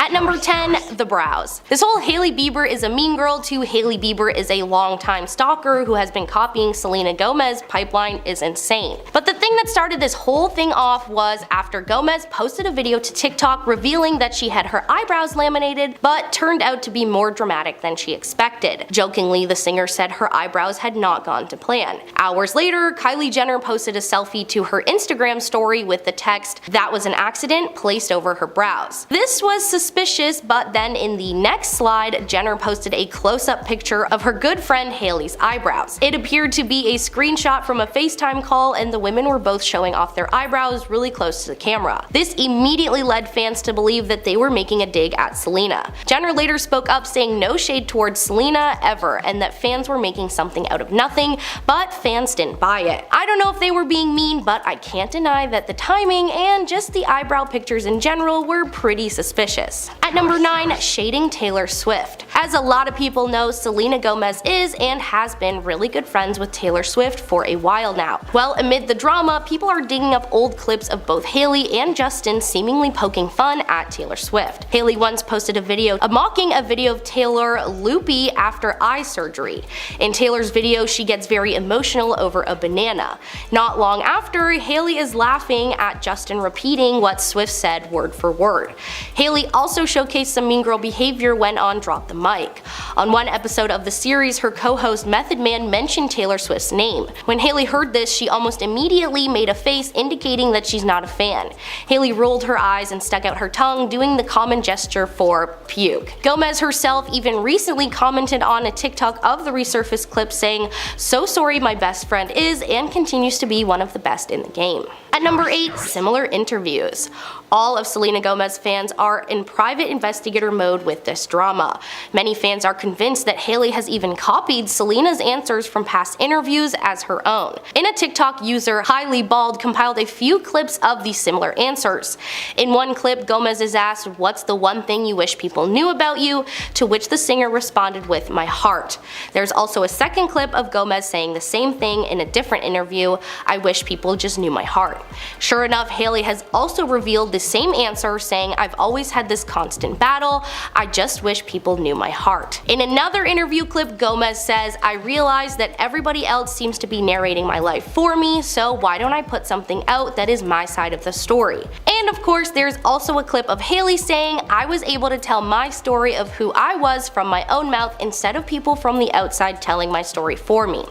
At number 10, the brows. This whole Hailey Bieber is a mean girl to Hailey Bieber is a longtime stalker who has been copying Selena Gomez pipeline is insane. But the thing that started this whole thing off was after Gomez posted a video to TikTok revealing that she had her eyebrows laminated, but turned out to be more dramatic than she expected. Jokingly, the singer said her eyebrows had not gone to plan. Hours later, Kylie Jenner posted a selfie to her Instagram story with the text, "That was an accident," placed over her brows. This was suspicious, but then in the next slide, Jenner posted a close-up picture of her good friend Hailey's eyebrows. It appeared to be a screenshot from a FaceTime call, and the women were both showing off their eyebrows really close to the camera. This immediately led fans to believe that they were making a dig at Selena. Jenner later spoke up saying no shade towards Selena ever, and that fans were making something out of nothing, but fans didn't buy it. I don't know if they were being mean, but I can't deny that the timing and just the eyebrow pictures in general were pretty suspicious. At number 9, shading Taylor Swift. As a lot of people know, Selena Gomez is and has been really good friends with Taylor Swift for a while now. Well, amid the drama, people are digging up old clips of both Hailey and Justin seemingly poking fun at Taylor Swift. Hailey once posted a video mocking a video of Taylor loopy after eye surgery. In Taylor's video, she gets very emotional over a banana. Not long after, Hailey is laughing at Justin repeating what Swift said word for word. Hailey also showcased some mean girl behavior when on Drop the Mic. On one episode of the series, her co-host Method Man mentioned Taylor Swift's name. When Hailey heard this, she almost immediately made a face indicating that she's not a fan. Hailey rolled her eyes and stuck out her tongue, doing the common gesture for puke. Gomez herself even recently commented on a TikTok of the resurfaced clip saying, "So sorry, my best friend is and continues to be one of the best in the game." At number 8, similar interviews. All of Selena Gomez fans are in private investigator mode with this drama. Many fans are convinced that Hailey has even copied Selena's answers from past interviews as her own. In a TikTok user, Hailey Bald compiled a few clips of these similar answers. In one clip, Gomez is asked, "What's the one thing you wish people knew about you?" To which the singer responded with, "My heart." There's also a second clip of Gomez saying the same thing in a different interview, "I wish people just knew my heart." Sure enough, Hailey has also revealed the same answer, saying, "I've always had this constant battle, I just wish people knew my heart." In another interview clip, Gomez says, "I realize that everybody else seems to be narrating my life for me, so why don't I put something out that is my side of the story?" And of course, there's also a clip of Hailey saying, "I was able to tell my story of who I was from my own mouth instead of people from the outside telling my story for me."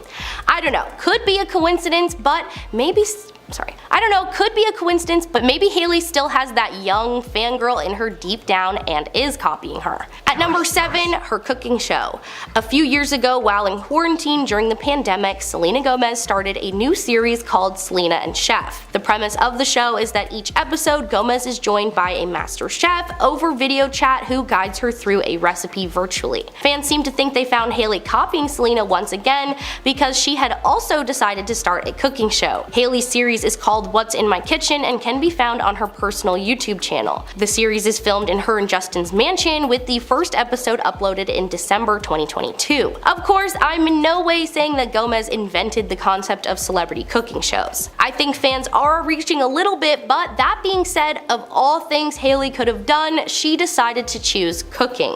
I don't know, could be a coincidence, but maybe maybe Hailey still has that young fangirl in her deep down and is copying her. At number 7, her cooking show. A few years ago, while in quarantine during the pandemic, Selena Gomez started a new series called Selena and Chef. The premise of the show is that each episode, Gomez is joined by a master chef over video chat who guides her through a recipe virtually. Fans seem to think they found Hailey copying Selena once again because she had also decided to start a cooking show. Hailey's series is called What's in My Kitchen and can be found on her personal YouTube channel. The series is filmed in her and Justin's mansion, with the first episode uploaded in December 2022. Of course, I'm in no way saying that Gomez invented the concept of celebrity cooking shows. I think fans are reaching a little bit, but that being said, of all things Hailey could have done, she decided to choose cooking.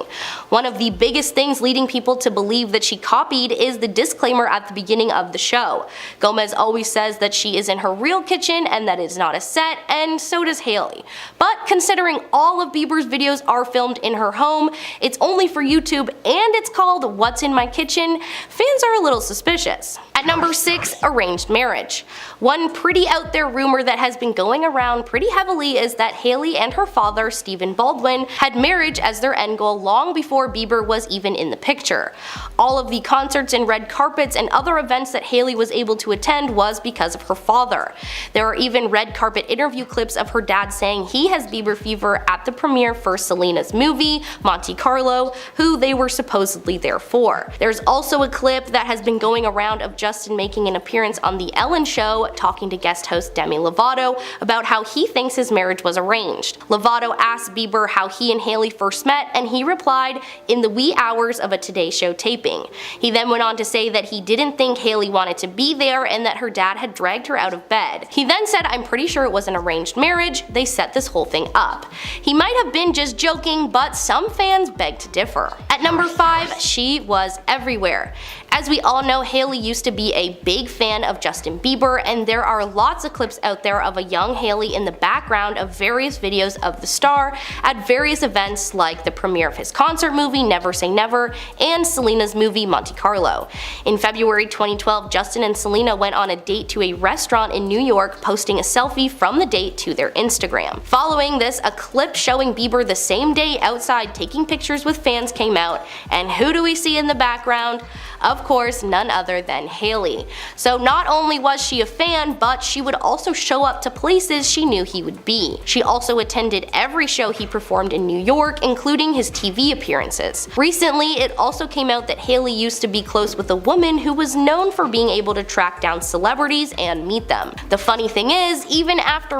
One of the biggest things leading people to believe that she copied is the disclaimer at the beginning of the show. Gomez always says that she is in her real kitchen and that it's not a set, and so does Hailey. But considering all of Bieber's videos are filmed in her home, it's only for YouTube, and it's called What's in My Kitchen, fans are a little suspicious. At number 6, arranged marriage. One pretty out there rumor that has been going around pretty heavily is that Hailey and her father, Stephen Baldwin, had marriage as their end goal long before Bieber was even in the picture. All of the concerts and red carpets and other events that Hailey was able to attend was because of her father. There are even red carpet interview clips of her dad saying he has Bieber fever at the premiere for Selena's movie, Monte Carlo, who they were supposedly there for. There's also a clip that has been going around of Justin making an appearance on The Ellen Show, talking to guest host Demi Lovato about how he thinks his marriage was arranged. Lovato asked Bieber how he and Hailey first met, and he replied, "In the wee hours of a Today Show taping." He then went on to say that he didn't think Hailey wanted to be there and that her dad had dragged her out of bed. said. He then said, "I'm pretty sure it was an arranged marriage, they set this whole thing up." He might have been just joking, but some fans beg to differ. At number 5, she was everywhere. As we all know, Hailey used to be a big fan of Justin Bieber, and there are lots of clips out there of a young Hailey in the background of various videos of the star at various events like the premiere of his concert movie Never Say Never and Selena's movie Monte Carlo. In February 2012, Justin and Selena went on a date to a restaurant in New York, posting a selfie from the date to their Instagram. Following this, a clip showing Bieber the same day outside taking pictures with fans came out, and who do we see in the background? Of course, none other than Hailey. So not only was she a fan, but she would also show up to places she knew he would be. She also attended every show he performed in New York, including his TV appearances. Recently, it also came out that Hailey used to be close with a woman who was known for being able to track down celebrities and meet them. The funny thing is, even after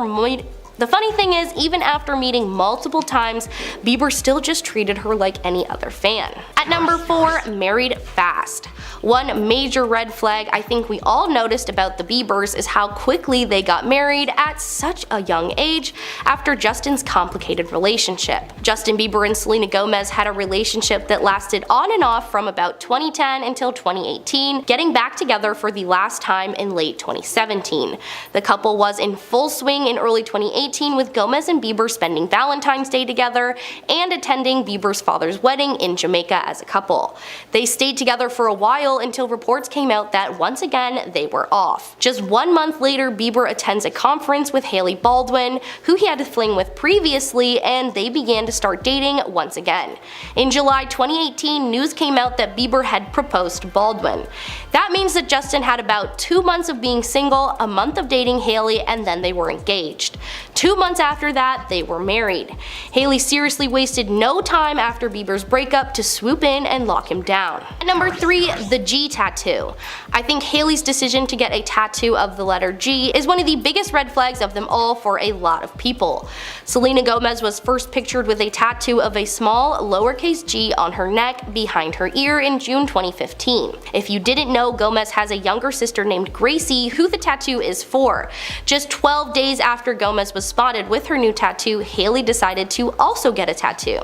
meeting multiple times, Bieber still just treated her like any other fan. At number 4, married fast. One major red flag I think we all noticed about the Biebers is how quickly they got married at such a young age after Justin's complicated relationship. Justin Bieber and Selena Gomez had a relationship that lasted on and off from about 2010 until 2018, getting back together for the last time in late 2017. The couple was in full swing in early 2018, with Gomez and Bieber spending Valentine's Day together and attending Bieber's father's wedding in Jamaica as a couple. They stayed together for a while until reports came out that once again they were off. Just 1 month later, Bieber attends a conference with Hailey Baldwin, who he had a fling with previously, and they began to start dating once again. In July 2018, news came out that Bieber had proposed to Baldwin. That means that Justin had about 2 months of being single, a month of dating Hailey, and then they were engaged. 2 months after that, they were married. Hailey seriously wasted no time after Bieber's breakup to swoop in and lock him down. At number 3, the G tattoo. I think Hailey's decision to get a tattoo of the letter G is one of the biggest red flags of them all for a lot of people. Selena Gomez was first pictured with a tattoo of a small lowercase g on her neck behind her ear in June 2015. If you didn't know, Gomez has a younger sister named Gracie who the tattoo is for. Just 12 days after Gomez was spotted with her new tattoo, Hailey decided to also get a tattoo.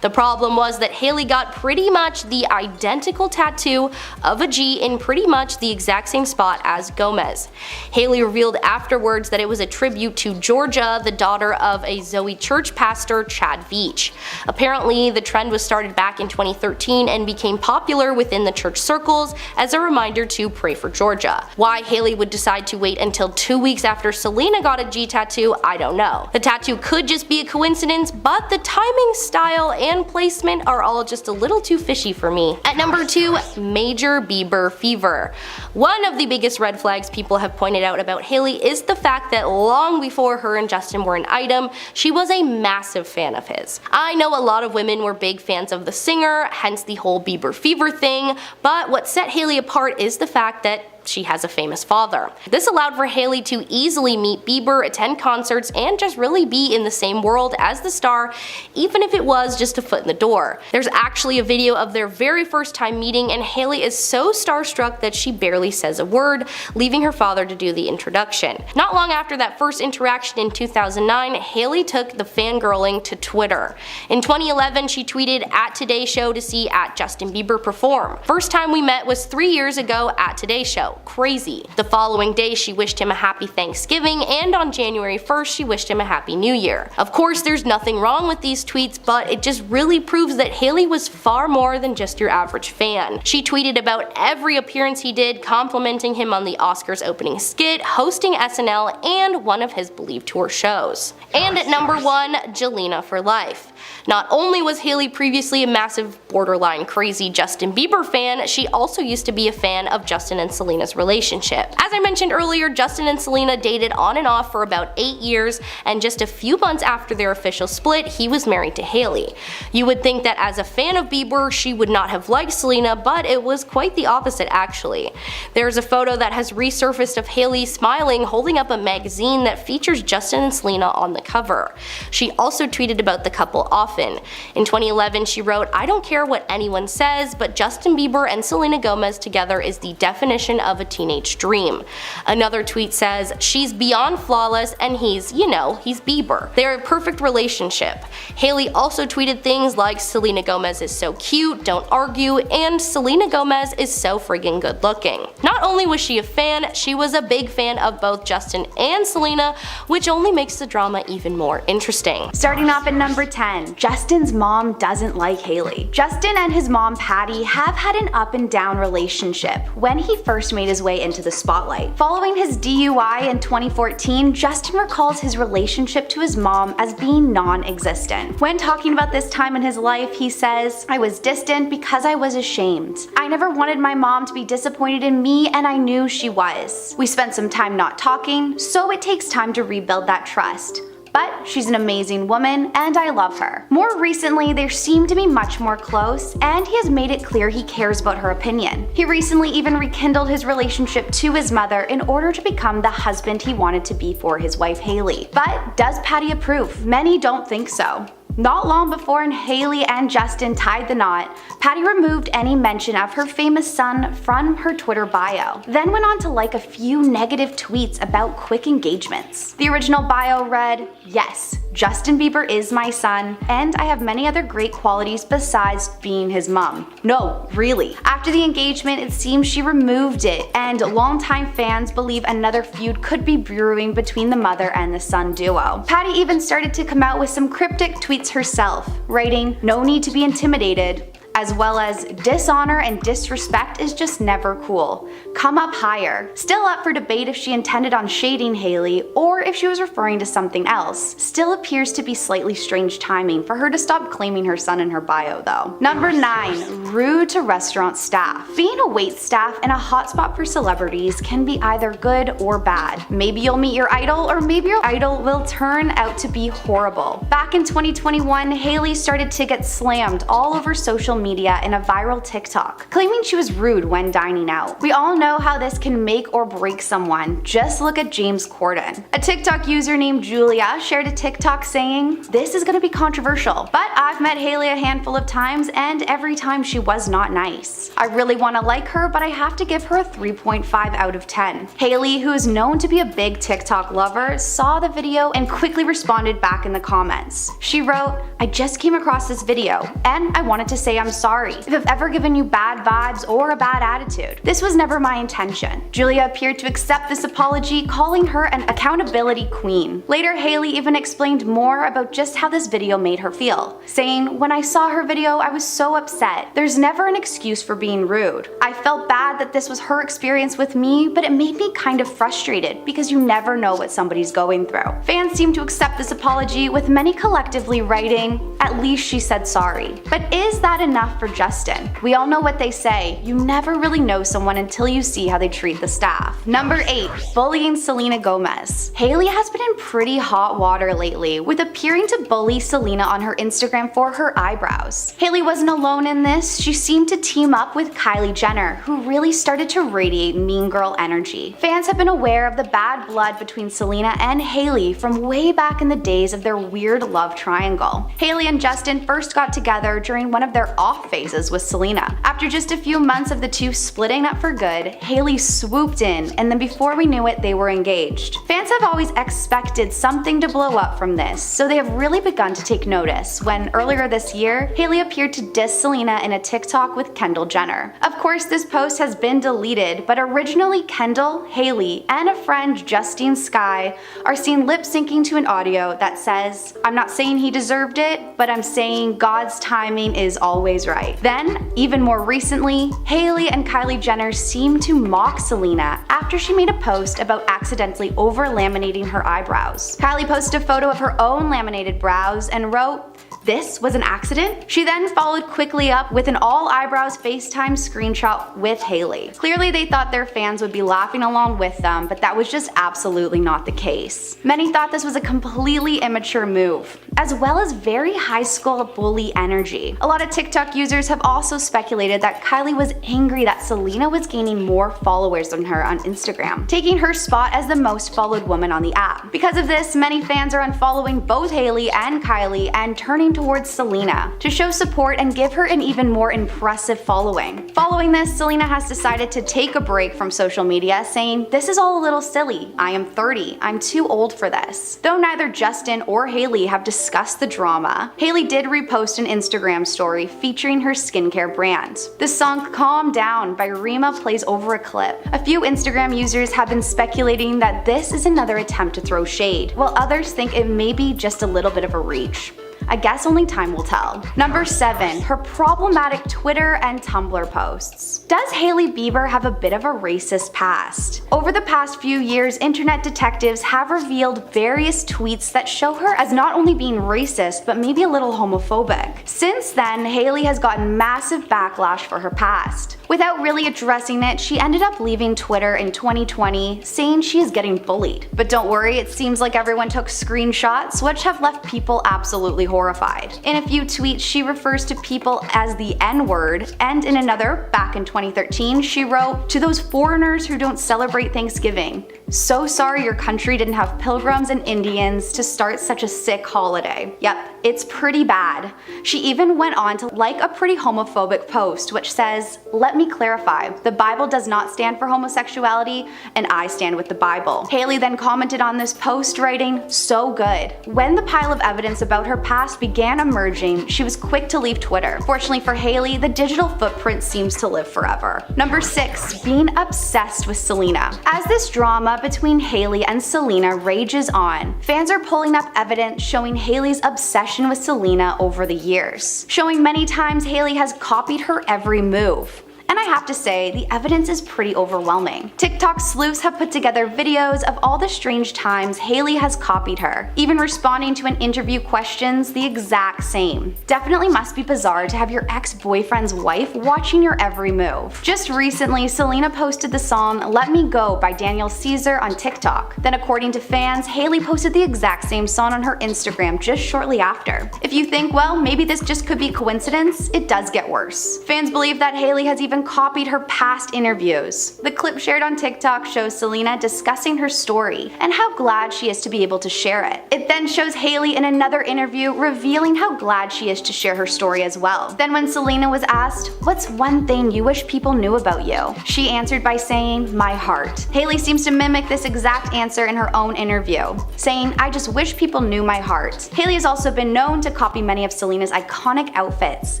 The problem was that Hailey got pretty much the identical tattoo of a G in pretty much the exact same spot as Gomez. Hailey revealed afterwards that it was a tribute to Georgia, the daughter of a Zoe Church pastor, Chad Veach. Apparently, the trend was started back in 2013 and became popular within the church circles as a reminder to pray for Georgia. Why Hailey would decide to wait until 2 weeks after Selena got a G tattoo, I don't know. The tattoo could just be a coincidence, but the timing, style, and placement are all just a little too fishy for me. At number 2, major Bieber fever. One of the biggest red flags people have pointed out about Hailey is the fact that long before her and Justin were an item, she was a massive fan of his. I know a lot of women were big fans of the singer, hence the whole Bieber fever thing, but what set Hailey apart is the fact that she has a famous father. This allowed for Hailey to easily meet Bieber, attend concerts, and just really be in the same world as the star, even if it was just a foot in the door. There's actually a video of their very first time meeting, and Hailey is so starstruck that she barely says a word, leaving her father to do the introduction. Not long after that first interaction in 2009, Hailey took the fangirling to Twitter. In 2011, she tweeted at Today Show to see at Justin Bieber perform. First time we met was 3 years ago at Today Show. Crazy. The following day, she wished him a happy Thanksgiving, and on January 1st, she wished him a happy New Year. Of course, there's nothing wrong with these tweets, but it just really proves that Hailey was far more than just your average fan. She tweeted about every appearance he did, complimenting him on the Oscars opening skit, hosting SNL, and one of his Believe tour shows. And at number 1, Jelena for life. Not only was Hailey previously a massive, borderline crazy Justin Bieber fan, she also used to be a fan of Justin and Selena's relationship. As I mentioned earlier, Justin and Selena dated on and off for about 8 years, and just a few months after their official split, he was married to Hailey. You would think that as a fan of Bieber, she would not have liked Selena, but it was quite the opposite actually. There's a photo that has resurfaced of Hailey smiling, holding up a magazine that features Justin and Selena on the cover. She also tweeted about the couple often. In 2011, she wrote, "I don't care what anyone says, but Justin Bieber and Selena Gomez together is the definition of a teenage dream." Another tweet says, "She's beyond flawless and he's, you know, he's Bieber. They're a perfect relationship." Hailey also tweeted things like, "Selena Gomez is so cute, don't argue," and "Selena Gomez is so friggin' good looking." Not only was she a fan, she was a big fan of both Justin and Selena, which only makes the drama even more interesting. Starting off at number 10, Justin's mom doesn't like Hailey. Justin and his mom Patty have had an up and down relationship when he first made his way into the spotlight. Following his DUI in 2014, Justin recalls his relationship to his mom as being non-existent. When talking about this time in his life, he says, "I was distant because I was ashamed. I never wanted my mom to be disappointed in me, and I knew she was. We spent some time not talking, so it takes time to rebuild that trust. But she's an amazing woman and I love her." More recently, they seem to be much more close, and he has made it clear he cares about her opinion. He recently even rekindled his relationship to his mother in order to become the husband he wanted to be for his wife Hailey. But does Patty approve? Many don't think so. Not long before Hailey and Justin tied the knot, Patty removed any mention of her famous son from her Twitter bio, then went on to like a few negative tweets about quick engagements. The original bio read, "Yes, Justin Bieber is my son, and I have many other great qualities besides being his mom." No, really. After the engagement, it seems she removed it, and longtime fans believe another feud could be brewing between the mother and the son duo. Patty even started to come out with some cryptic tweets herself, writing, "No need to be intimidated," as well as, "Dishonor and disrespect is just never cool. Come up higher." Still up for debate if she intended on shading Hailey or if she was referring to something else. Still appears to be slightly strange timing for her to stop claiming her son in her bio though. Number 9. Rude to restaurant staff. Being a wait staff in a hotspot for celebrities can be either good or bad. Maybe you'll meet your idol, or maybe your idol will turn out to be horrible. Back in 2021, Hailey started to get slammed all over social media in a viral TikTok, claiming she was rude when dining out. We all know how this can make or break someone. Just look at James Corden. A TikTok user named Julia shared a TikTok saying, "This is gonna be controversial, but I've met Hailey a handful of times and every time she was not nice. I really want to like her, but I have to give her a 3.5 out of 10. Hailey, who is known to be a big TikTok lover, saw the video and quickly responded back in the comments. She wrote, "I just came across this video, and I wanted to say I'm sorry if I've ever given you bad vibes or a bad attitude. This was never my intention." Julia appeared to accept this apology, calling her an accountability queen. Later, Hailey even explained more about just how this video made her feel, saying, "When I saw her video, I was so upset. There's never an excuse for being rude. I felt bad that this was her experience with me, but it made me kind of frustrated because you never know what somebody's going through." Fans seem to accept this apology, with many collectively writing, "At least she said sorry." But is that enough for Justin? We all know what they say, you never really know someone until you see how they treat the staff. Number 8. Bullying Selena Gomez. Hailey has been in pretty hot water lately, with appearing to bully Selena on her Instagram for her eyebrows. Hailey wasn't alone in this. She seemed to team up with Kylie Jenner, who really started to radiate mean girl energy. Fans have been aware of the bad blood between Selena and Hailey from way back in the days of their weird love triangle. Hailey and Justin first got together during one of their off phases with Selena. After just a few months of the two splitting up for good, Hailey swooped in, and then before we knew it, they were engaged. Fans have always expected something to blow up from this, so they have really begun to take notice when earlier this year, Hailey appeared to diss Selena in a TikTok with Kendall Jenner. Of course, this post has been deleted, but originally Kendall, Hailey, and a friend, Justine Skye, are seen lip syncing to an audio that says, "I'm not saying he deserved it, but I'm saying God's timing is always right." Then, even more recently, Hailey and Kylie Jenner seemed to mock Selena after she made a post about accidentally over-laminating her eyebrows. Kylie posted a photo of her own laminated brows and wrote, "This was an accident?" She then followed quickly up with an all eyebrows FaceTime screenshot with Hailey. Clearly they thought their fans would be laughing along with them, but that was just absolutely not the case. Many thought this was a completely immature move, as well as very high school bully energy. A lot of TikTok users have also speculated that Kylie was angry that Selena was gaining more followers than her on Instagram, taking her spot as the most followed woman on the app. Because of this, many fans are unfollowing both Hailey and Kylie and turning turning towards Selena to show support and give her an even more impressive following. Following this, Selena has decided to take a break from social media, saying, "This is all a little silly. I am 30. I'm too old for this." Though neither Justin or Hailey have discussed the drama, Hailey did repost an Instagram story featuring her skincare brand. The song "Calm Down" by Rima plays over a clip. A few Instagram users have been speculating that this is another attempt to throw shade, while others think it may be just a little bit of a reach. I guess only time will tell. Number 7. Her problematic Twitter and Tumblr posts. Does Hailey Bieber have a bit of a racist past? Over the past few years, internet detectives have revealed various tweets that show her as not only being racist, but maybe a little homophobic. Since then, Hailey has gotten massive backlash for her past. Without really addressing it, she ended up leaving Twitter in 2020, saying she is getting bullied. But don't worry, it seems like everyone took screenshots, which have left people absolutely horrified. In a few tweets, she refers to people as the N-word, and in another, back in 2013, she wrote, "To those foreigners who don't celebrate Thanksgiving, so sorry your country didn't have pilgrims and Indians to start such a sick holiday." Yep, it's pretty bad. She even went on to like a pretty homophobic post, which says, "Let me clarify, the Bible does not stand for homosexuality, and I stand with the Bible." Hailey then commented on this post, writing, "So good." When the pile of evidence about her past began emerging, she was quick to leave Twitter. Fortunately for Hailey, the digital footprint seems to live forever. Number 6. Being obsessed with Selena. As this drama between Hailey and Selena rages on, fans are pulling up evidence showing Hailey's obsession with Selena over the years, showing many times Hailey has copied her every move. And I have to say, the evidence is pretty overwhelming. TikTok sleuths have put together videos of all the strange times Hailey has copied her, even responding to an interview questions the exact same. Definitely must be bizarre to have your ex-boyfriend's wife watching your every move. Just recently, Selena posted the song "Let Me Go" by Daniel Caesar on TikTok. Then according to fans, Hailey posted the exact same song on her Instagram just shortly after. If you think, well, maybe this just could be coincidence, it does get worse. Fans believe that Hailey has even copied her past interviews. The clip shared on TikTok shows Selena discussing her story and how glad she is to be able to share it. It then shows Hailey in another interview revealing how glad she is to share her story as well. Then when Selena was asked, "What's one thing you wish people knew about you?" she answered by saying, "My heart." Hailey seems to mimic this exact answer in her own interview, saying, "I just wish people knew my heart." Hailey has also been known to copy many of Selena's iconic outfits,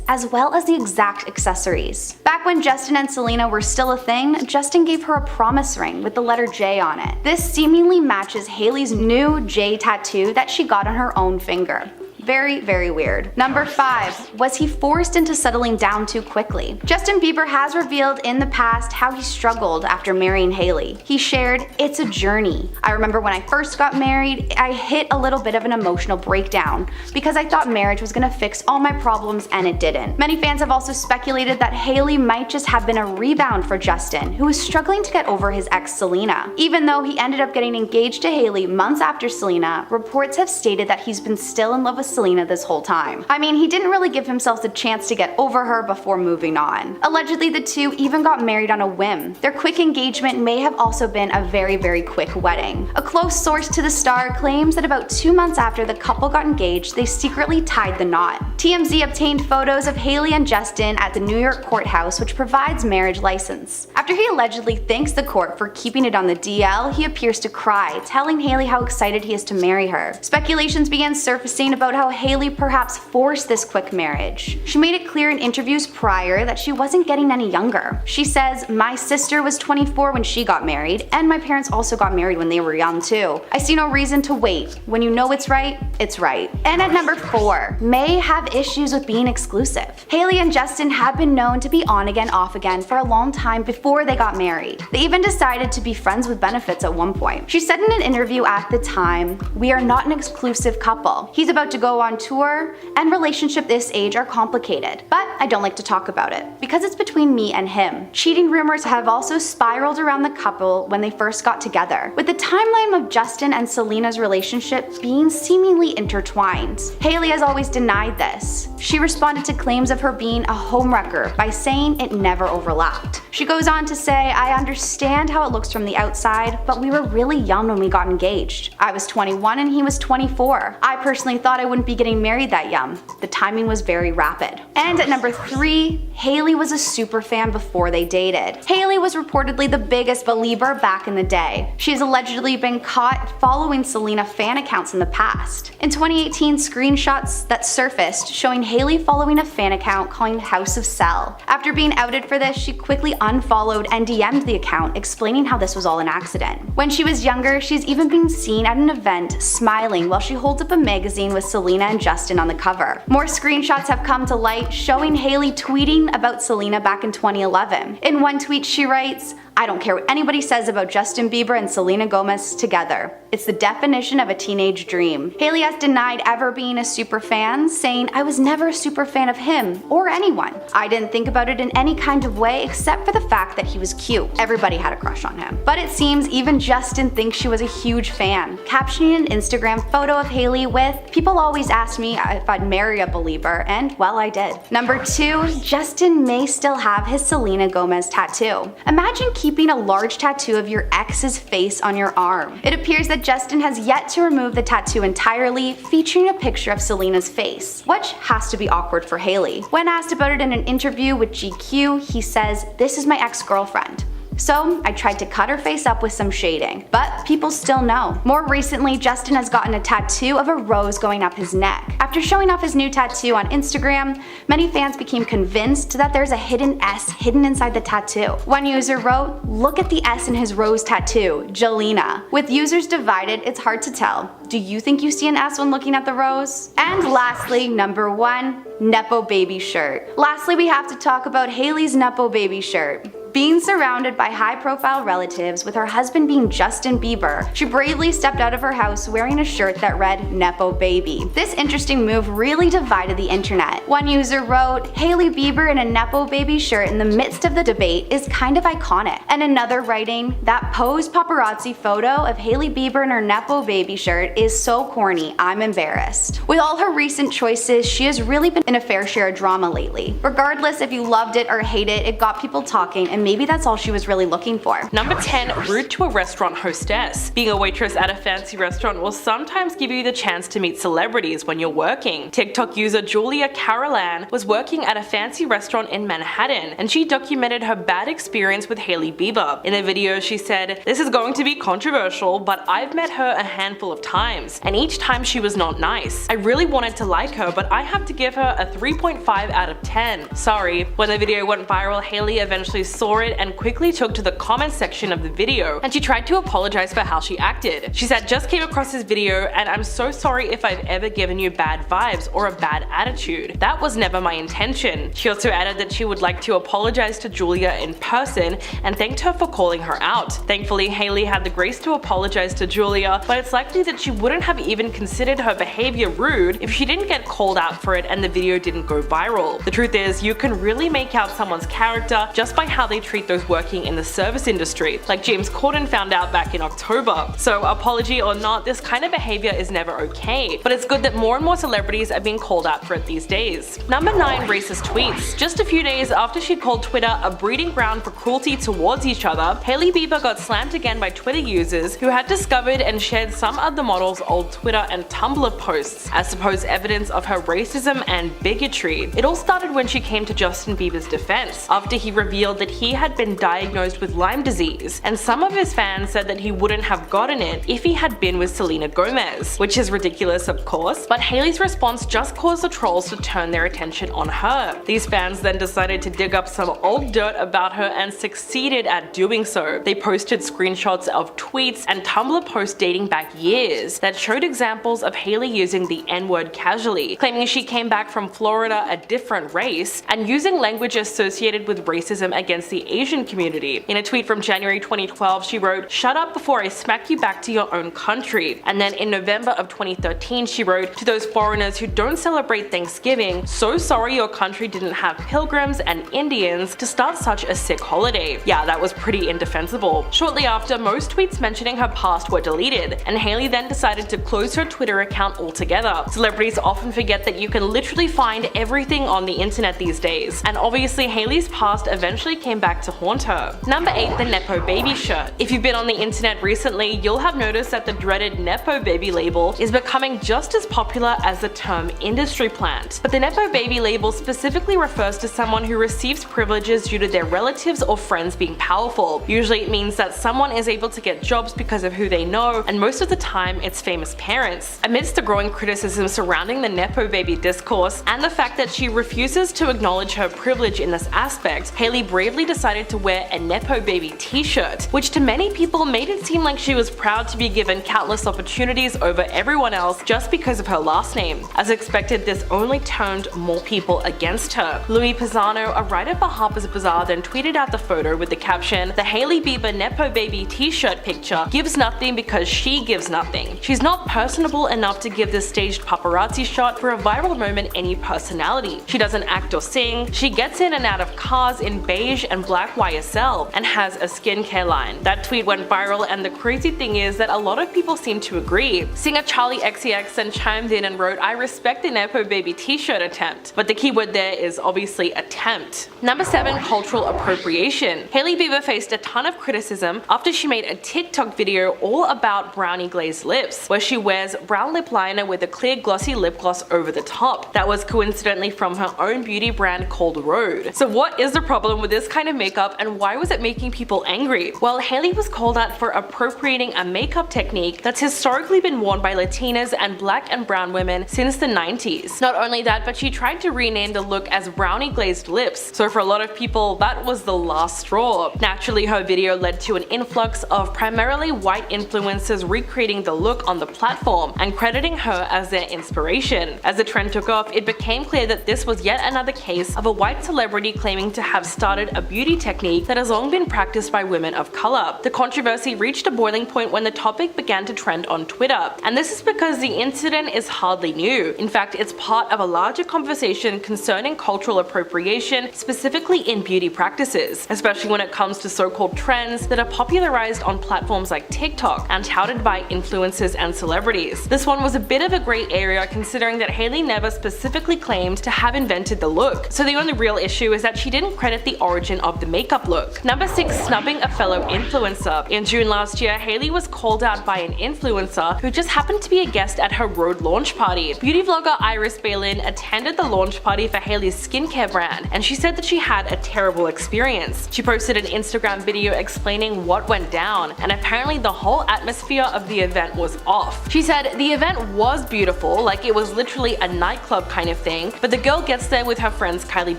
as well as the exact accessories. Back when Justin and Selena were still a thing, Justin gave her a promise ring with the letter J on it. This seemingly matches Hailey's new J tattoo that she got on her own finger. Very, very weird. Number 5. Was he forced into settling down too quickly? Justin Bieber has revealed in the past how he struggled after marrying Hailey. He shared, "It's a journey. I remember when I first got married, I hit a little bit of an emotional breakdown because I thought marriage was gonna fix all my problems and it didn't." Many fans have also speculated that Hailey might just have been a rebound for Justin, who was struggling to get over his ex Selena. Even though he ended up getting engaged to Hailey months after Selena, reports have stated that he's been still in love with Selena this whole time. I mean, he didn't really give himself the chance to get over her before moving on. Allegedly, the two even got married on a whim. Their quick engagement may have also been a very, very quick wedding. A close source to the star claims that about 2 months after the couple got engaged, they secretly tied the knot. TMZ obtained photos of Hailey and Justin at the New York courthouse, which provides marriage license. After he allegedly thanks the court for keeping it on the DL, he appears to cry, telling Hailey how excited he is to marry her. Speculations began surfacing about how Hailey perhaps forced this quick marriage. She made it clear in interviews prior that she wasn't getting any younger. She says, "My sister was 24 when she got married, and my parents also got married when they were young too. I see no reason to wait. When you know it's right, it's right." And at number 4, may have issues with being exclusive. Hailey and Justin have been known to be on again, off again for a long time before they got married. They even decided to be friends with benefits at one point. She said in an interview at the time, "We are not an exclusive couple. He's about to go on tour, and relationships this age are complicated, but I don't like to talk about it because it's between me and him." Cheating rumors have also spiraled around the couple when they first got together, with the timeline of Justin and Selena's relationship being seemingly intertwined. Hailey has always denied this. She responded to claims of her being a homewrecker by saying it never overlapped. She goes on to say, "I understand how it looks from the outside, but we were really young when we got engaged. I was 21 and he was 24. I personally thought I wouldn't wouldn't be getting married that young. The timing was very rapid. And at number 3, Hailey was a super fan before they dated. Hailey was reportedly the biggest believer back in the day. She has allegedly been caught following Selena fan accounts in the past. In 2018, screenshots that surfaced showing Hailey following a fan account calling House of Cell. After being outed for this, she quickly unfollowed and DM'd the account, explaining how this was all an accident. When she was younger, she's even been seen at an event smiling while she holds up a magazine with Selena and Justin on the cover. More screenshots have come to light showing Hailey tweeting about Selena back in 2011. In one tweet she writes, "I don't care what anybody says about Justin Bieber and Selena Gomez together. It's the definition of a teenage dream." Hailey has denied ever being a super fan, saying, "I was never a super fan of him or anyone. I didn't think about it in any kind of way except for the fact that he was cute. Everybody had a crush on him." But it seems even Justin thinks she was a huge fan, captioning an Instagram photo of Hailey with, "People always ask me if I'd marry a believer, and well, I did." Number 2, Justin may still have his Selena Gomez tattoo. Imagine keeping a large tattoo of your ex's face on your arm. It appears that Justin has yet to remove the tattoo entirely, featuring a picture of Selena's face, which has to be awkward for Hailey. When asked about it in an interview with GQ, he says, "This is my ex-girlfriend. So I tried to cut her face up with some shading, but people still know." More recently, Justin has gotten a tattoo of a rose going up his neck. After showing off his new tattoo on Instagram, many fans became convinced that there's a hidden S hidden inside the tattoo. One user wrote, "Look at the S in his rose tattoo, Jelena." With users divided, it's hard to tell. Do you think you see an S when looking at the rose? And lastly, number 1, Nepo baby shirt. Lastly, we have to talk about Hailey's Nepo baby shirt. Being surrounded by high-profile relatives, with her husband being Justin Bieber, she bravely stepped out of her house wearing a shirt that read Nepo Baby. This interesting move really divided the internet. One user wrote, "Hailey Bieber in a Nepo Baby shirt in the midst of the debate is kind of iconic." And another writing, "That posed paparazzi photo of Hailey Bieber in her Nepo Baby shirt is so corny, I'm embarrassed." With all her recent choices, she has really been in a fair share of drama lately. Regardless if you loved it or hated it, it got people talking, and maybe that's all she was really looking for. Number 10, rude to a restaurant hostess. Being a waitress at a fancy restaurant will sometimes give you the chance to meet celebrities when you're working. TikTok user Julia Carolan was working at a fancy restaurant in Manhattan, and she documented her bad experience with Hailey Bieber. In the video, she said, "This is going to be controversial, but I've met her a handful of times, and each time she was not nice. I really wanted to like her, but I have to give her a 3.5 out of 10. Sorry." When the video went viral, Hailey eventually saw it and quickly took to the comment section of the video, and she tried to apologize for how she acted. She said, "Just came across this video and I'm so sorry if I've ever given you bad vibes or a bad attitude. That was never my intention." She also added that she would like to apologize to Julia in person and thanked her for calling her out. Thankfully, Hailey had the grace to apologize to Julia, but it's likely that she wouldn't have even considered her behavior rude if she didn't get called out for it and the video didn't go viral. The truth is, you can really make out someone's character just by how they treat those working in the service industry, like James Corden found out back in October. So apology or not, this kind of behavior is never okay, but it's good that more and more celebrities are being called out for it these days. Number 9, racist tweets. Just a few days after she called Twitter a breeding ground for cruelty towards each other, Hailey Bieber got slammed again by Twitter users who had discovered and shared some of the model's old Twitter and Tumblr posts as supposed evidence of her racism and bigotry. It all started when she came to Justin Bieber's defense, after he revealed that he had been diagnosed with Lyme disease, and some of his fans said that he wouldn't have gotten it if he had been with Selena Gomez, which is ridiculous of course, but Hailey's response just caused the trolls to turn their attention on her. These fans then decided to dig up some old dirt about her and succeeded at doing so. They posted screenshots of tweets and Tumblr posts dating back years that showed examples of Hailey using the N-word casually, claiming she came back from Florida a different race, and using language associated with racism against the Asian community. In a tweet from January 2012, she wrote, "Shut up before I smack you back to your own country." And then in November of 2013, she wrote, "To those foreigners who don't celebrate Thanksgiving, so sorry your country didn't have pilgrims and Indians to start such a sick holiday." Yeah, that was pretty indefensible. Shortly after, most tweets mentioning her past were deleted, and Hailey then decided to close her Twitter account altogether. Celebrities often forget that you can literally find everything on the internet these days, and obviously Hailey's past eventually came back back to haunt her. Number 8. The Nepo baby shirt. If you've been on the internet recently, you'll have noticed that the dreaded Nepo baby label is becoming just as popular as the term industry plant. But the Nepo baby label specifically refers to someone who receives privileges due to their relatives or friends being powerful. Usually it means that someone is able to get jobs because of who they know, and most of the time it's famous parents. Amidst the growing criticism surrounding the Nepo baby discourse and the fact that she refuses to acknowledge her privilege in this aspect, Hailey bravely decided to wear a Nepo baby t-shirt, which to many people made it seem like she was proud to be given countless opportunities over everyone else just because of her last name. As expected, this only turned more people against her. Louis Pisano, a writer for Harper's Bazaar, then tweeted out the photo with the caption, "The Hailey Bieber Nepo baby t-shirt picture gives nothing because she gives nothing. She's not personable enough to give this staged paparazzi shot for a viral moment any personality. She doesn't act or sing. She gets in and out of cars in beige and black YSL and has a skincare line." That tweet went viral, and the crazy thing is that a lot of people seem to agree. Singer Charlie XCX then chimed in and wrote, "I respect the Nepo baby t-shirt attempt." But the keyword there is obviously attempt. Number 7. Cultural appropriation. Hailey Bieber faced a ton of criticism after she made a TikTok video all about brownie glazed lips, where she wears brown lip liner with a clear glossy lip gloss over the top. That was coincidentally from her own beauty brand called Rhode. So what is the problem with this kind of makeup, and why was it making people angry? Well, Hailey was called out for appropriating a makeup technique that's historically been worn by Latinas and black and brown women since the 90s. Not only that, but she tried to rename the look as brownie glazed lips, so for a lot of people that was the last straw. Naturally, her video led to an influx of primarily white influencers recreating the look on the platform and crediting her as their inspiration. As the trend took off, it became clear that this was yet another case of a white celebrity claiming to have started a beauty technique that has long been practiced by women of color. The controversy reached a boiling point when the topic began to trend on Twitter, and this is because the incident is hardly new. In fact, it's part of a larger conversation concerning cultural appropriation, specifically in beauty practices, especially when it comes to so-called trends that are popularized on platforms like TikTok and touted by influencers and celebrities. This one was a bit of a gray area considering that Hailey never specifically claimed to have invented the look, so the only real issue is that she didn't credit the origin of the makeup look. Number 6. Snubbing a fellow influencer. In June last year, Hailey was called out by an influencer who just happened to be a guest at her Rhode launch party. Beauty vlogger Iris Balin attended the launch party for Hailey's skincare brand, and she said that she had a terrible experience. She posted an Instagram video explaining what went down, and apparently the whole atmosphere of the event was off. She said the event was beautiful, like it was literally a nightclub kind of thing, but the girl gets there with her friends Kylie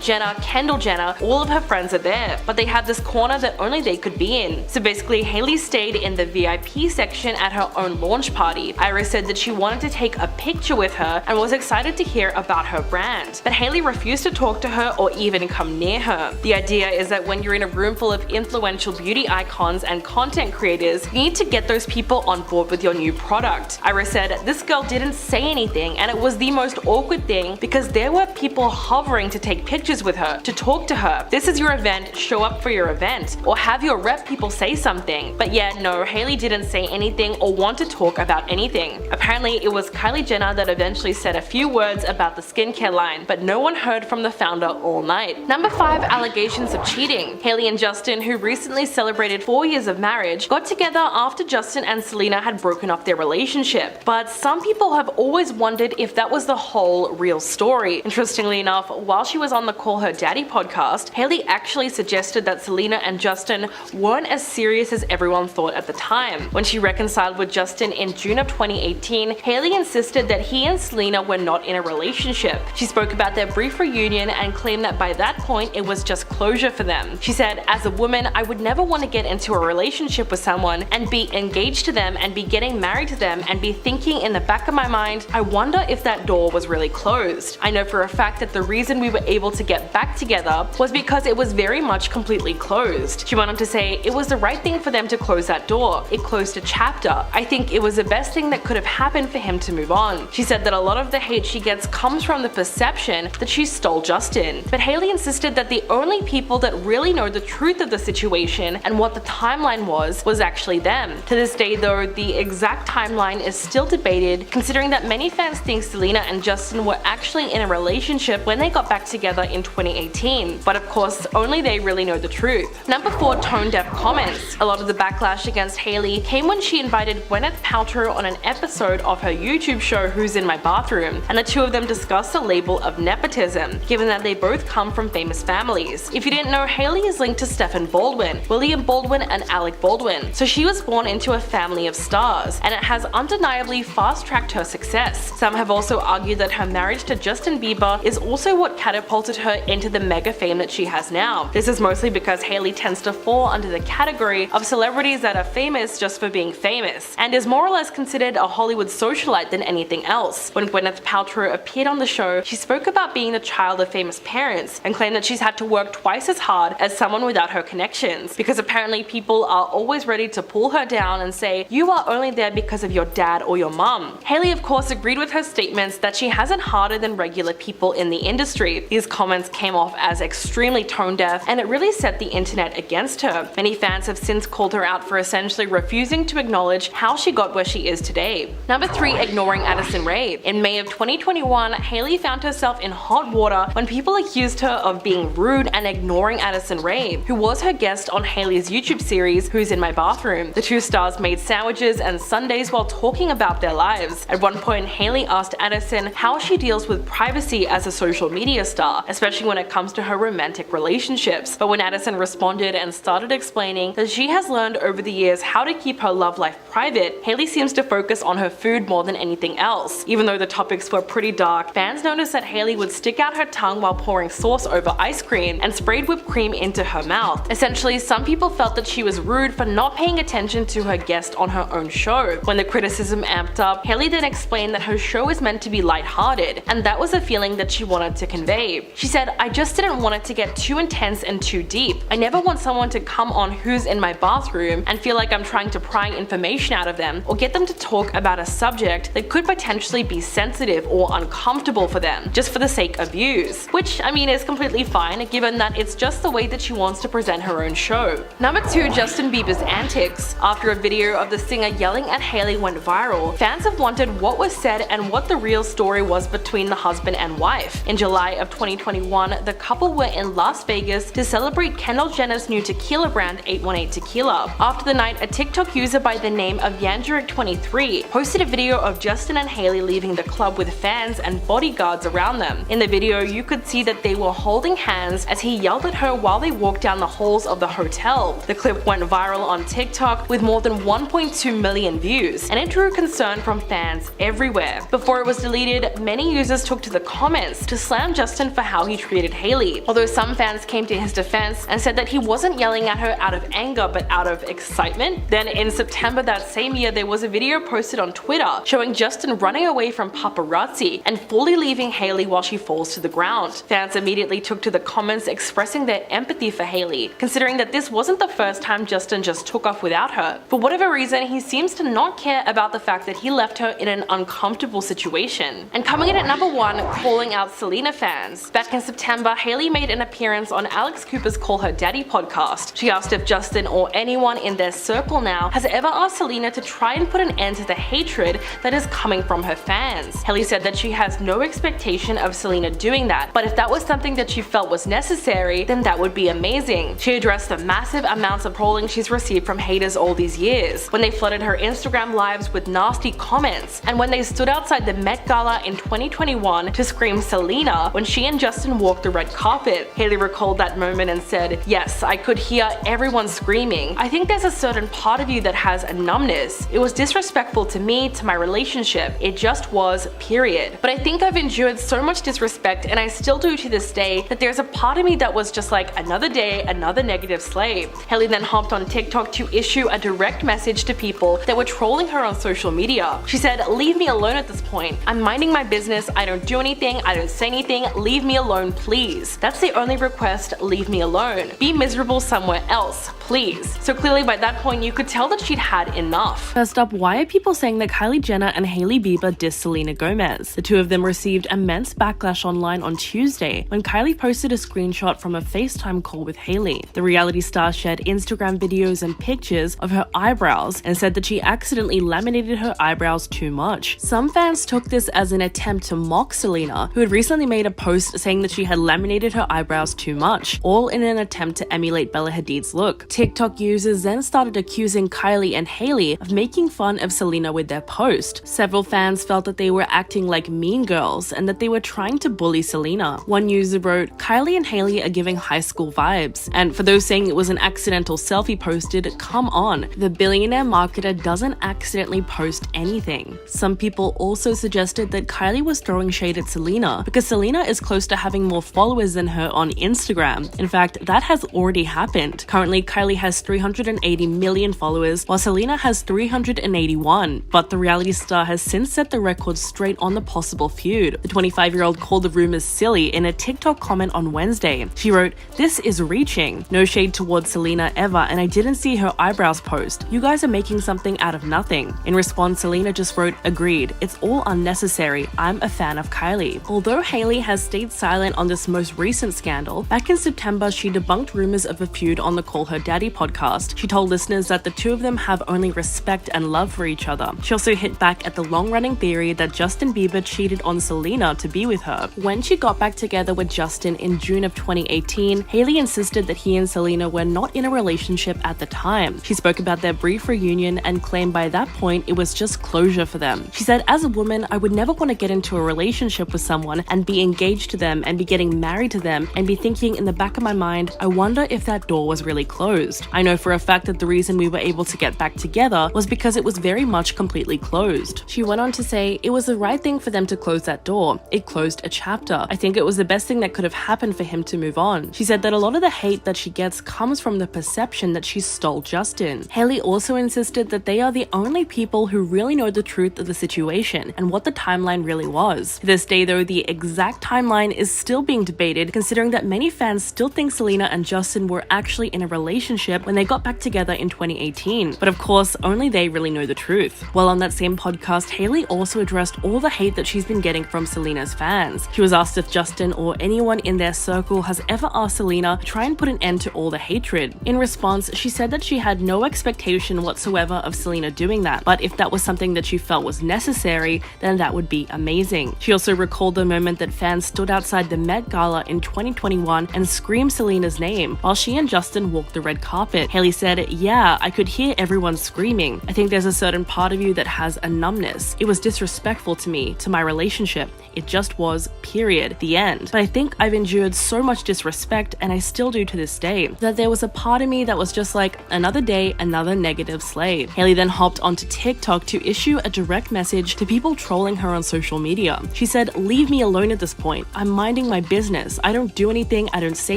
Jenner, Kendall Jenner, all of her friends are there, but they have this corner that only they could be in. So basically, Hailey stayed in the VIP section at her own launch party. Iris said that she wanted to take a picture with her and was excited to hear about her brand, but Hailey refused to talk to her or even come near her. The idea is that when you're in a room full of influential beauty icons and content creators, you need to get those people on board with your new product. Iris said, "This girl didn't say anything, and it was the most awkward thing because there were people hovering to take pictures with her, to talk to her. This is your event, show up for your event, or have your rep people say something." But yeah, no, Hailey didn't say anything or want to talk about anything. Apparently, it was Kylie Jenner that eventually said a few words about the skincare line, but no one heard from the founder all night. Number 5. Allegations of cheating. Hailey and Justin, who recently celebrated 4 years of marriage, got together after Justin and Selena had broken off their relationship. But some people have always wondered if that was the whole real story. Interestingly enough, while she was on the Call Her Daddy podcast, Hailey actually suggested that Selena and Justin weren't as serious as everyone thought at the time. When she reconciled with Justin in June of 2018, Hailey insisted that he and Selena were not in a relationship. She spoke about their brief reunion and claimed that by that point it was just closure for them. She said, "As a woman, I would never want to get into a relationship with someone and be engaged to them and be getting married to them and be thinking in the back of my mind, I wonder if that door was really closed. I know for a fact that the reason we were able to get back together was because it was very much completely closed." She went on to say, "It was the right thing for them to close that door. It closed a chapter. I think it was the best thing that could have happened for him to move on." She said that a lot of the hate she gets comes from the perception that she stole Justin. But Hailey insisted that the only people that really know the truth of the situation and what the timeline was actually them. To this day though, the exact timeline is still debated, considering that many fans think Selena and Justin were actually in a relationship when they got back together in 2018. But of course, only they they really know the truth. Number 4, tone-deaf comments. A lot of the backlash against Hailey came when she invited Gwyneth Paltrow on an episode of her YouTube show Who's in My Bathroom, and the two of them discussed the label of nepotism, given that they both come from famous families. If you didn't know, Hailey is linked to Stephen Baldwin, William Baldwin, and Alec Baldwin, so she was born into a family of stars, and it has undeniably fast-tracked her success. Some have also argued that her marriage to Justin Bieber is also what catapulted her into the mega fame that she has now. This is mostly because Hailey tends to fall under the category of celebrities that are famous just for being famous, and is more or less considered a Hollywood socialite than anything else. When Gwyneth Paltrow appeared on the show, she spoke about being the child of famous parents and claimed that she's had to work twice as hard as someone without her connections, because apparently people are always ready to pull her down and say, you are only there because of your dad or your mum. Hailey of course agreed with her statements that she has it harder than regular people in the industry. These comments came off as extremely tone deaf, and it really set the internet against her. Many fans have since called her out for essentially refusing to acknowledge how she got where she is today. Number 3, ignoring Addison Rae. In May of 2021, Hailey found herself in hot water when people accused her of being rude and ignoring Addison Rae, who was her guest on Hailey's YouTube series Who's in My Bathroom. The two stars made sandwiches and sundaes while talking about their lives. At one point, Hailey asked Addison how she deals with privacy as a social media star, especially when it comes to her romantic relationships. But when Addison responded and started explaining that she has learned over the years how to keep her love life private, Hailey seems to focus on her food more than anything else. Even though the topics were pretty dark, fans noticed that Hailey would stick out her tongue while pouring sauce over ice cream and sprayed whipped cream into her mouth. Essentially, some people felt that she was rude for not paying attention to her guest on her own show. When the criticism amped up, Hailey then explained that her show is meant to be lighthearted, and that was a feeling that she wanted to convey. She said, I just didn't want it to get too intense and too deep. I never want someone to come on Who's in My Bathroom and feel like I'm trying to pry information out of them or get them to talk about a subject that could potentially be sensitive or uncomfortable for them, just for the sake of views. Which, I mean, is completely fine, given that it's just the way that she wants to present her own show. Number 2, Justin Bieber's antics. After a video of the singer yelling at Hailey went viral, fans have wondered what was said and what the real story was between the husband and wife. In July of 2021, the couple were in Las Vegas to celebrate Kendall Jenner's new tequila brand 818 Tequila. After the night, a TikTok user by the name of Yanjeric23 posted a video of Justin and Hailey leaving the club with fans and bodyguards around them. In the video, you could see that they were holding hands as he yelled at her while they walked down the halls of the hotel. The clip went viral on TikTok with more than 1.2 million views, and it drew concern from fans everywhere. Before it was deleted, many users took to the comments to slam Justin for how he treated Hailey, although some fans came to his defense and said that he wasn't yelling at her out of anger but out of excitement. Then in September that same year, there was a video posted on Twitter showing Justin running away from paparazzi and fully leaving Hailey while she falls to the ground. Fans immediately took to the comments expressing their empathy for Hailey, considering that this wasn't the first time Justin just took off without her. For whatever reason, he seems to not care about the fact that he left her in an uncomfortable situation. And coming in at number 1, calling out Selena fans. Back in September, Hailey made an appearance on Alex Cooper's Call Her Daddy podcast. She asked if Justin or anyone in their circle now has ever asked Selena to try and put an end to the hatred that is coming from her fans. Hailey said that she has no expectation of Selena doing that, but if that was something that she felt was necessary, then that would be amazing. She addressed the massive amounts of trolling she's received from haters all these years, when they flooded her Instagram lives with nasty comments, and when they stood outside the Met Gala in 2021 to scream Selena when she and Justin walked the red carpet. Hailey recalled that moment and said, "Yes, I could hear everyone screaming. I think there's a certain part of you that has a numbness. It was disrespectful to me, to my relationship. It just was, period. But I think I've endured so much disrespect, and I still do to this day, that there's a part of me that was just like another day, another negative slave." Hailey then hopped on TikTok to issue a direct message to people that were trolling her on social media. She said, "Leave me alone at this point. I'm minding my business. I don't do anything. I don't say anything. Leave me alone, please. That's the only request. Leave me alone. Be miserable somewhere else, please." So clearly by that point you could tell that she'd had enough. First up, why are people saying that Kylie Jenner and Hailey Bieber dissed Selena Gomez? The two of them received immense backlash online on Tuesday when Kylie posted a screenshot from a FaceTime call with Hailey. The reality star shared Instagram videos and pictures of her eyebrows and said that she accidentally laminated her eyebrows too much. Some fans took this as an attempt to mock Selena, who had recently made a post saying that she had laminated her eyebrows too much. all in an attempt to emulate Bella Hadid's look. TikTok users then started accusing Kylie and Hailey of making fun of Selena with their post. Several fans felt that they were acting like mean girls and that they were trying to bully Selena. One user wrote, "Kylie and Hailey are giving high school vibes." And for those saying it was an accidental selfie posted, come on, the billionaire marketer doesn't accidentally post anything. Some people also suggested that Kylie was throwing shade at Selena because Selena is close to having more followers than her on Instagram. In fact, that has already happened. Currently, Kylie has 380 million followers, while Selena has 381. But the reality star has since set the record straight on the possible feud. The 25-year-old called the rumors silly in a TikTok comment on Wednesday. She wrote, "This is reaching. No shade towards Selena ever, and I didn't see her eyebrows post. You guys are making something out of nothing." In response, Selena just wrote, "Agreed. It's all unnecessary. I'm a fan of Kylie." Although Hailey has stayed silent on this most recent scandal, back in September she debunked rumors of a feud on the Call Her Daddy podcast. She told listeners that the two of them have only respect and love for each other. She also hit back at the long-running theory that Justin Bieber cheated on Selena to be with her. When she got back together with Justin in June of 2018, Hailey insisted that he and Selena were not in a relationship at the time. She spoke about their brief reunion and claimed by that point it was just closure for them. She said, "As a woman, I would never want to get into a relationship with someone and be engaged to them and be getting married to them and be thinking in the back of my mind, I wonder if that door was really closed. I know for a fact that the reason we were able to get back together was because it was very much completely closed." She went on to say, "It was the right thing for them to close that door. It closed a chapter. I think it was the best thing that could have happened for him to move on." She said that a lot of the hate that she gets comes from the perception that she stole Justin. Hailey also insisted that they are the only people who really know the truth of the situation and what the timeline really was. To this day though, the exact timeline is still being debated, considering that many fans still think Selena and Justin were actually in a relationship when they got back together in 2018. But of course, only they really know the truth. While on that same podcast, Hailey also addressed all the hate that she's been getting from Selena's fans. She was asked if Justin or anyone in their circle has ever asked Selena to try and put an end to all the hatred. In response, she said that she had no expectation whatsoever of Selena doing that, but if that was something that she felt was necessary, then that would be amazing. She also recalled the moment that fans stood outside the Met Gala in 2021 and screamed Selena's name while she and Justin walked the red carpet. Hailey said, "Yeah, I could hear everyone screaming. I think there's a certain part of you that has a numbness. It was disrespectful to me, to my relationship. It just was, period, the end. But I think I've endured so much disrespect, and I still do to this day, that there was a part of me that was just like, another day, another negative slave." Hailey then hopped onto TikTok to issue a direct message to people trolling her on social media. She said, "Leave me alone at this point. I'm minding my business. I don't do anything, I don't say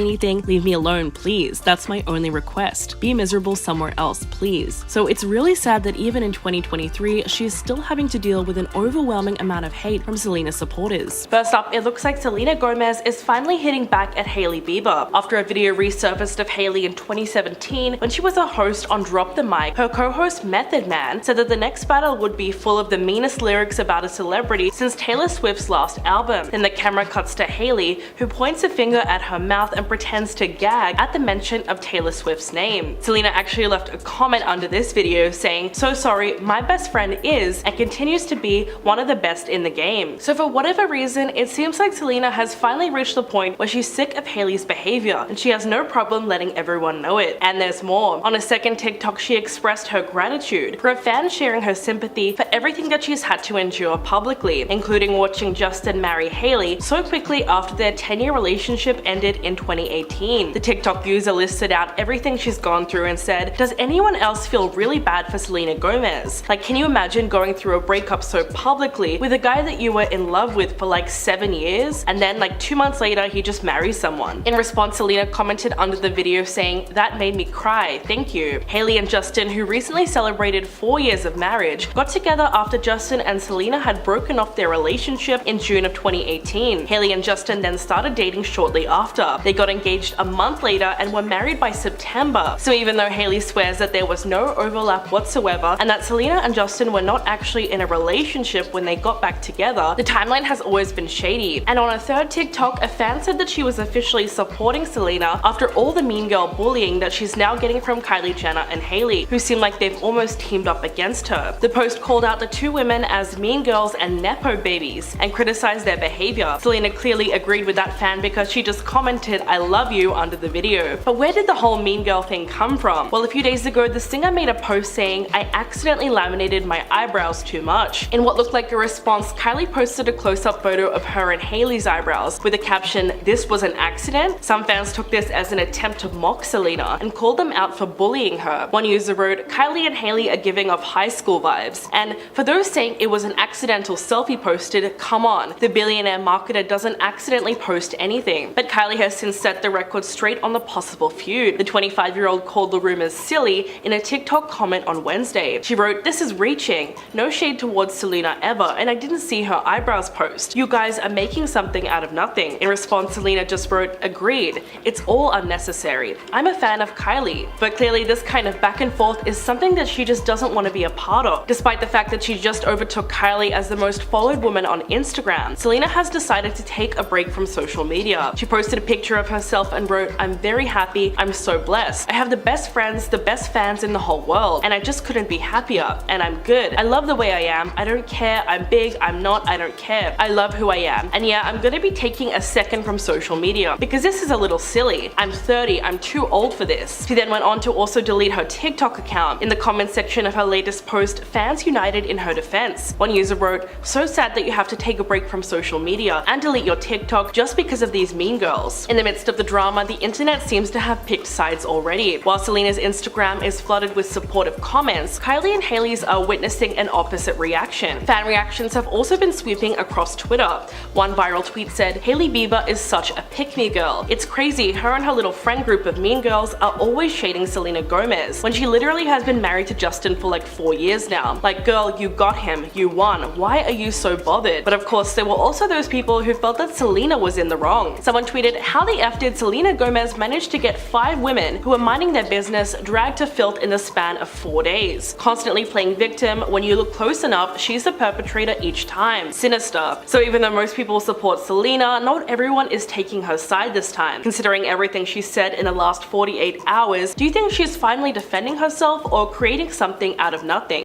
anything. Leave me alone, please. That's my only request. Be miserable somewhere else, please." So it's really sad that even in 2023, she's still having to deal with an overwhelming amount of hate from Selena's supporters. First up, it looks like Selena Gomez is finally hitting back at Hailey Bieber. After a video resurfaced of Hailey in 2017 when she was a host on Drop the Mic, her co-host Method Man said that the next battle would be full of the meanest lyrics about a celebrity since Taylor Swift's last album. Then the camera cuts to Hailey, who points a finger at her mouth and pretends to gag at the mention of Taylor Swift's name. Selena actually left a comment under this video saying, "So sorry, my best friend is and continues to be one of the best in the game." So for whatever reason, it seems like Selena has finally reached the point where she's sick of Hailey's behavior and she has no problem letting everyone know it. And there's more. On a second TikTok, she expressed her gratitude for a fan sharing her sympathy for everything that she's had to endure publicly, including watching Justin marry Hailey so quickly after their 10-year relationship ended in 2018. The TikTok user listed out everything she's gone through and said, "Does anyone else feel really bad for Selena Gomez? Like, can you imagine going through a breakup so publicly with a guy that you were in love with for like 7 years and then like 2 months later he just marries someone?" In response, Selena commented under the video saying, "That made me cry, thank you." Hailey and Justin, who recently celebrated 4 years of marriage, got together after Justin and Selena had broken off their relationship in June of 2018. Hailey and Justin then started dating shortly after. They got engaged a month later and were married by September. So even though Hailey swears that there was no overlap whatsoever and that Selena and Justin were not actually in a relationship when they got back together, the timeline has always been shady. And on a third TikTok, a fan said that she was officially supporting Selena after all the mean girl bullying that she's now getting from Kylie Jenner and Hailey, who seem like they've almost teamed up against her. The post called out the two women as mean girls and Nepo babies and criticized their behavior. Selena clearly agreed with that fan because she just commented, "I "I love you" under the video. But where did the whole mean girl thing come from? Well, a few days ago, the singer made a post saying, "I accidentally laminated my eyebrows too much." In what looked like a response, Kylie posted a close-up photo of her and Hailey's eyebrows with the caption, "This was an accident." Some fans took this as an attempt to mock Selena and called them out for bullying her. One user wrote, "Kylie and Hailey are giving off high school vibes." And for those saying it was an accidental selfie posted, come on, the billionaire marketer doesn't accidentally post anything. But Kylie has since set the record straight on the possible feud. The 25-year-old called the rumors silly in a TikTok comment on Wednesday. She wrote, "This is reaching. No shade towards Selena ever, and I didn't see her eyebrows post. You guys are making something out of nothing." In response, Selena just wrote, "Agreed. It's all unnecessary. I'm a fan of Kylie." But clearly this kind of back and forth is something that she just doesn't want to be a part of. Despite the fact that she just overtook Kylie as the most followed woman on Instagram, Selena has decided to take a break from social media. She posted a picture of herself and wrote, "I'm very happy. I'm so blessed. I have the best friends, the best fans in the whole world, and I just couldn't be happier. And I'm good. I love the way I am. I don't care. I'm big. I'm not. I don't care. I love who I am. And yeah, I'm gonna be taking a second from social media because this is a little silly. I'm 30. I'm too old for this." She then went on to also delete her TikTok account. In the comment section of her latest post, fans united in her defense. One user wrote, "So sad that you have to take a break from social media and delete your TikTok just because of these mean girls." In the midst of the drama, the internet seems to have picked sides already. While Selena's Instagram is flooded with supportive comments, Kylie and Hailey's are witnessing an opposite reaction. Fan reactions have also been sweeping across Twitter. One viral tweet said, "Hailey Bieber is such a pick-me girl. It's crazy, her and her little friend group of mean girls are always shading Selena Gomez when she literally has been married to Justin for like 4 years now. Like, girl, you got him, you won. Why are you so bothered?" But of course, there were also those people who felt that Selena was in the wrong. Someone tweeted, "How the F did Selena Gomez manage to get 5 women who were minding their business dragged to filth in the span of 4 days? Constantly playing victim, when you look close enough, she's the perpetrator each time. Sinister." So even though most people support Selena, not everyone is taking her side this time. Considering everything she said in the last 48 hours, do you think she's finally defending herself or creating something out of nothing?